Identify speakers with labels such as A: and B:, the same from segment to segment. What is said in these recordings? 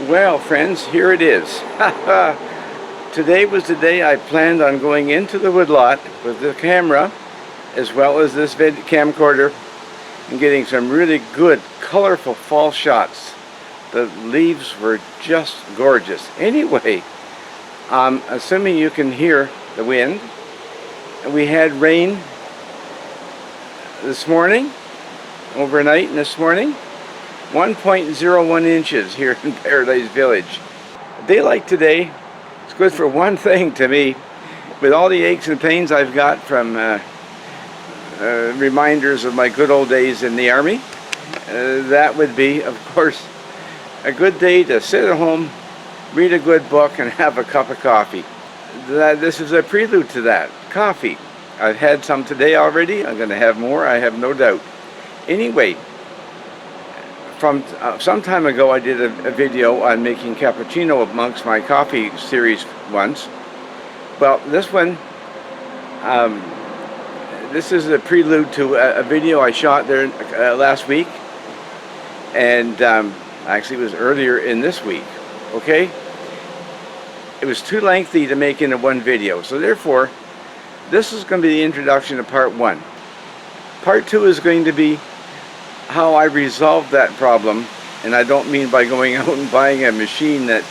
A: Well, friends, here it is. Today was the day I planned on going into the woodlot with the camera as well as this camcorder and getting some really good, colorful fall shots. The leaves were just gorgeous. Anyway, assuming you can hear the wind, we had rain this morning, overnight and this morning. 1.01 inches here in Paradise Village. A day like today, it's good for one thing to me. With all the aches and pains I've got from reminders of my good old days in the Army, that would be, of course, a good day to sit at home, read a good book, and have a cup of coffee. This is a prelude to that. Coffee. I've had some today already. I'm going to have more, I have no doubt. Anyway, from some time ago I did a video on making cappuccino amongst my coffee series once. Well, this one, this is a prelude to a video I shot there last week, and actually it was earlier in this week, okay? It was too lengthy to make into one video, so therefore this is going to be the introduction to part one. Part two is going to be how I resolved that problem, and I don't mean by going out and buying a machine that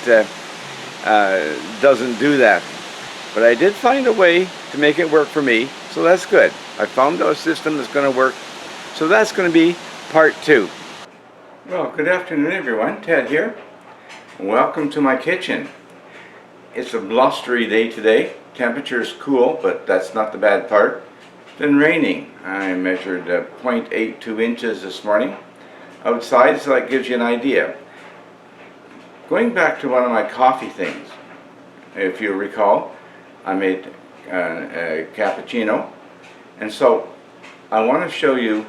A: doesn't do that, but I did find a way to make it work for me, so that's good. I found a system that's going to work, so that's going to be part two. Well, good afternoon everyone, Ted here. Welcome to my kitchen. It's a blustery day today. Temperature's cool, but that's not the bad part. Been raining. I measured 0.82 inches this morning outside, so that gives you an idea. Going back to one of my coffee things, if you recall, I made a cappuccino, and so I want to show you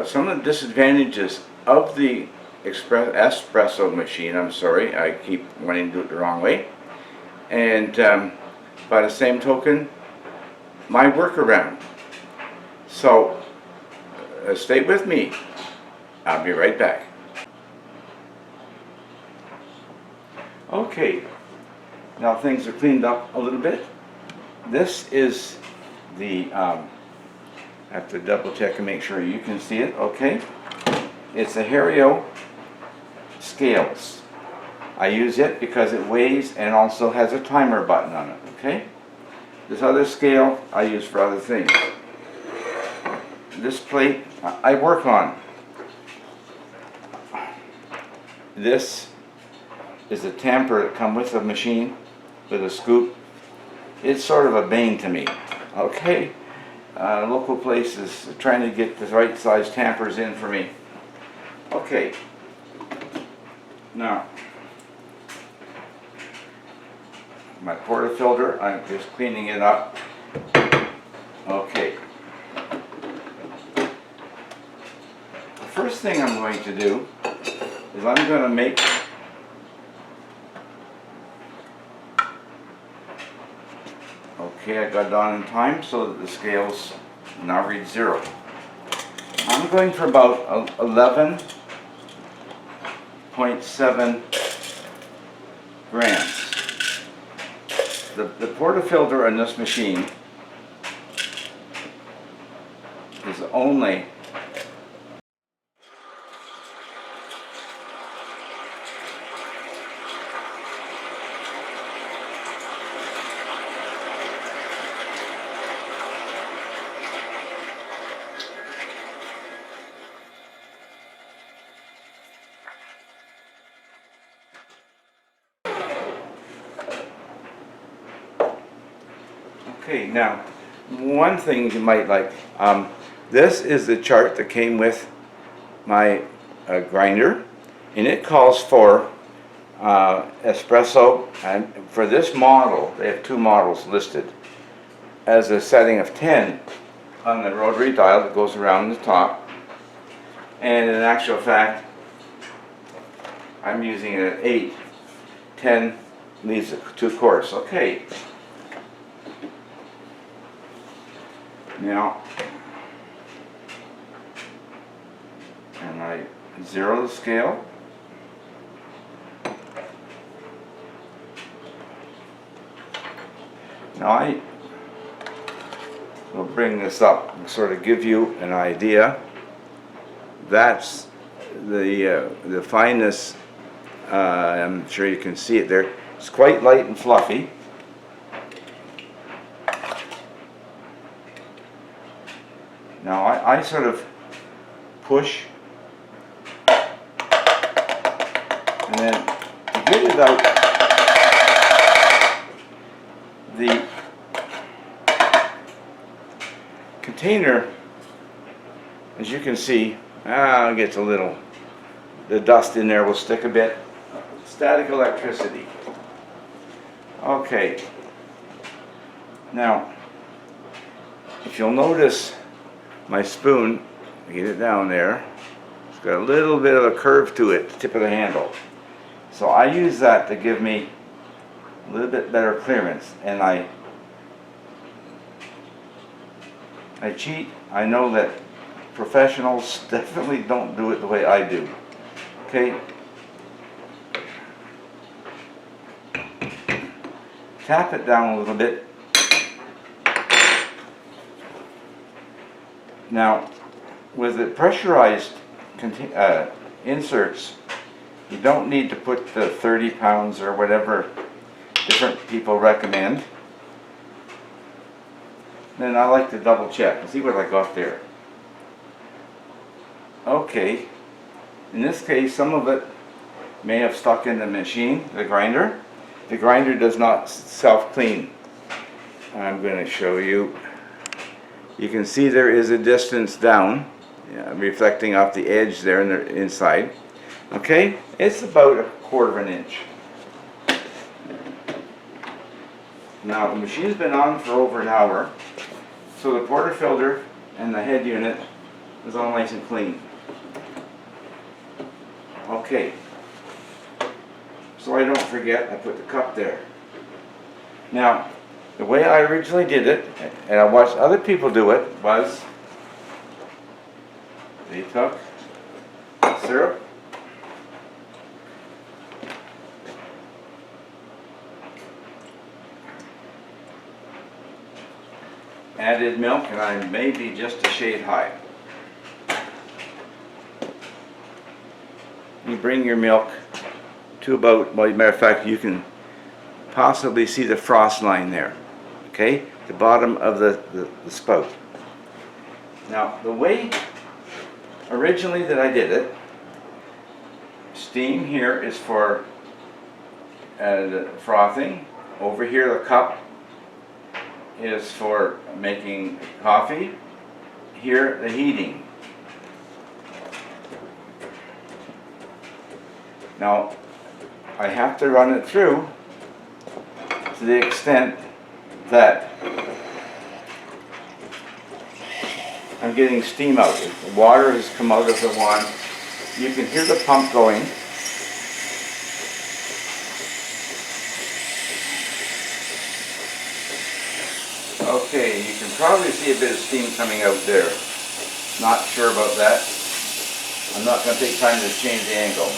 A: some of the disadvantages of the espresso machine. I'm sorry, I keep wanting to do it the wrong way, and by the same token, my workaround. So stay with me. I'll be right back. Okay, now things are cleaned up a little bit. This is the I have to double check and make sure you can see it. Okay, it's a Hario scales. I use it because it weighs and also has a timer button on it. Okay, this other scale I use for other things. This plate I work on. This is a tamper that comes with the machine with a scoop. It's sort of a bane to me. Okay, local places trying to get the right size tampers in for me. Okay, now my portafilter, I'm just cleaning it up. Okay. The first thing I'm going to do is I'm going to make I got it on in time so that the scales now read 0. I'm going for about 11.7 grams. The portafilter on this machine is only okay. Now, one thing you might like, this is the chart that came with my grinder, and it calls for espresso, and for this model, they have two models listed, as a setting of 10 on the rotary dial that goes around the top, and in actual fact, I'm using it at 8. 10 leaves it too coarse. Okay. Now, and I zero the scale. Now I will bring this up and sort of give you an idea. That's the fineness. I'm sure you can see it there. It's quite light and fluffy. Now I sort of push, and then to get it out, the container, as you can see, it gets a little, the dust in there will stick a bit. Static electricity. Okay. Now, if you'll notice my spoon, get it down there, it's got a little bit of a curve to it, the tip of the handle. So I use that to give me a little bit better clearance, and I cheat. I know that professionals definitely don't do it the way I do. Okay? Tap it down a little bit. Now, with the pressurized inserts, you don't need to put the 30 pounds or whatever different people recommend. Then I like to double check and see what I got there. Okay, in this case some of it may have stuck in the machine, the grinder. The grinder does not self-clean. I'm going to show you. You can see there is a distance down, reflecting off the edge there in the inside. Okay, it's about 1/4 of an inch. Now the machine's been on for over an hour, so the portafilter and the head unit is all nice and clean. Okay, so I don't forget, I put the cup there. Now, the way I originally did it, and I watched other people do it, was they took syrup, added milk, and I may be just a shade high. You bring your milk to about, well, as a matter of fact, you can possibly see the frost line there, okay? The bottom of the spout. Now, the way originally that I did it, steam here is for the frothing. Over here, the cup is for making coffee. Here, the heating. Now, I have to run it through to the extent that I'm getting steam out. The water has come out of the one. You can hear the pump going. Okay, you can probably see a bit of steam coming out there. Not sure about that. I'm not going to take time to change the angle.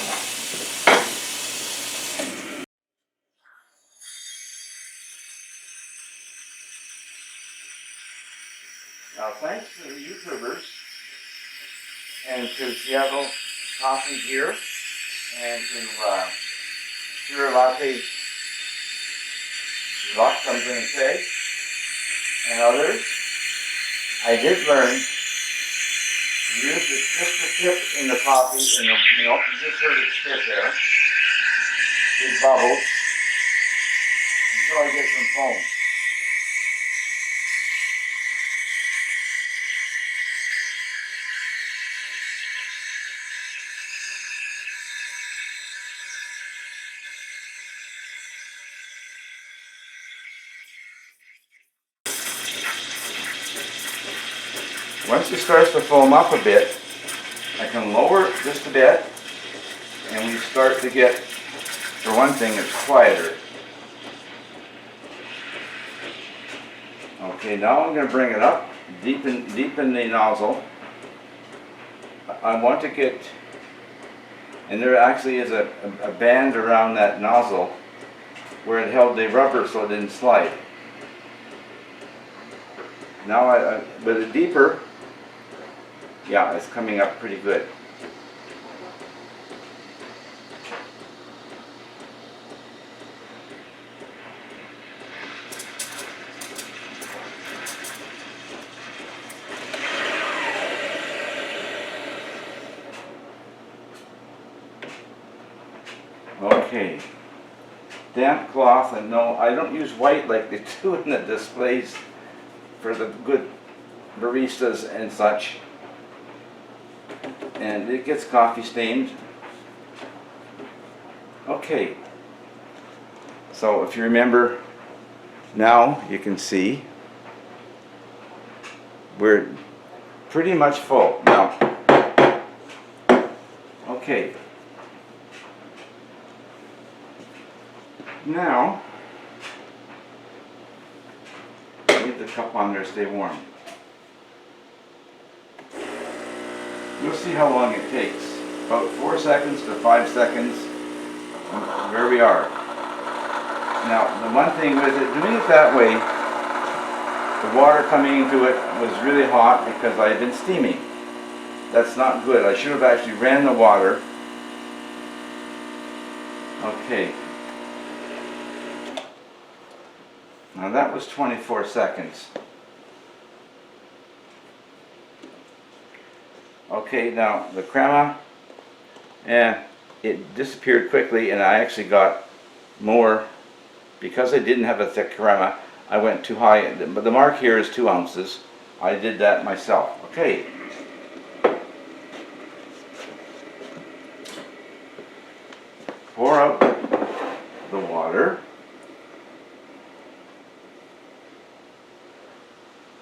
A: Now, thanks to the YouTubers and to Seattle Coffee here and to Pure Latte Luck, I'm going to say, and others, I did learn to use just the tip in the coffee and the milk. You just heard it spit there. It bubbles until I get some foam. Once it starts to foam up a bit, I can lower it just a bit, and we start to get, for one thing, it's quieter. Okay, now I'm going to bring it up, deepen the nozzle. I want to get, and there actually is a band around that nozzle where it held the rubber so it didn't slide. Now, with it deeper, yeah, it's coming up pretty good. Okay, damp cloth, and no, I don't use white like they do in the displays for the good baristas and such. And it gets coffee stained. Okay, so if you remember, now you can see we're pretty much full now. Okay. Now, leave the cup on there, stay warm. You'll see how long it takes. About 4 seconds to 5 seconds. Where we are. Now, the one thing with it, doing it that way, the water coming into it was really hot because I had been steaming. That's not good. I should have actually ran the water. Okay. Now that was 24 seconds. Okay, now the crema, it disappeared quickly, and I actually got more. Because I didn't have a thick crema, I went too high, but the mark here is 2 ounces. I did that myself. Okay. Pour out the water.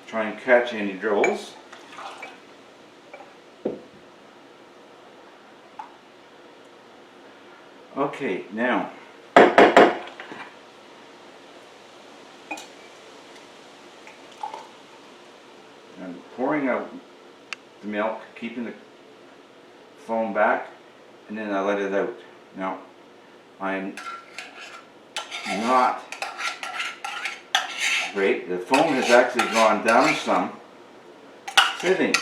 A: Try and catch any dribbles. Okay, now I'm pouring out the milk, keeping the foam back, and then I let it out. Now, I'm not great. The foam has actually gone down some, sitting.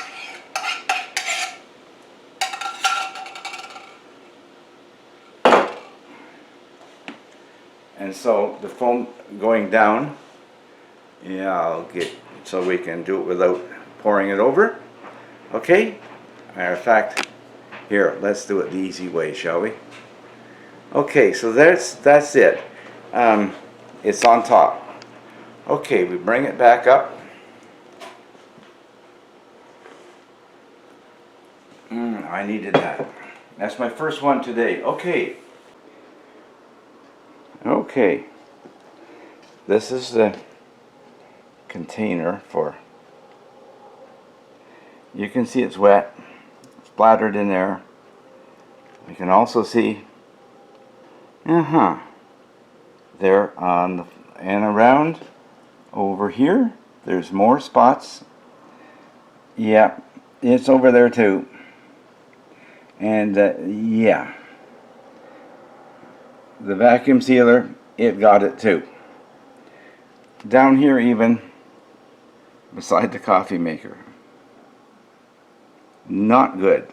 A: And so the foam going down, yeah, I'll get, so we can do it without pouring it over. Okay? Matter of fact, here, let's do it the easy way, shall we? Okay, so that's it. It's on top. Okay, we bring it back up. I needed that. That's my first one today. Okay. Okay. This is the container for, you can see it's wet, splattered in there. You can also see there on the, and around over here there's more spots. Yeah, it's over there too. And yeah, the vacuum sealer, it got it too. Down here even beside the coffee maker. Not good.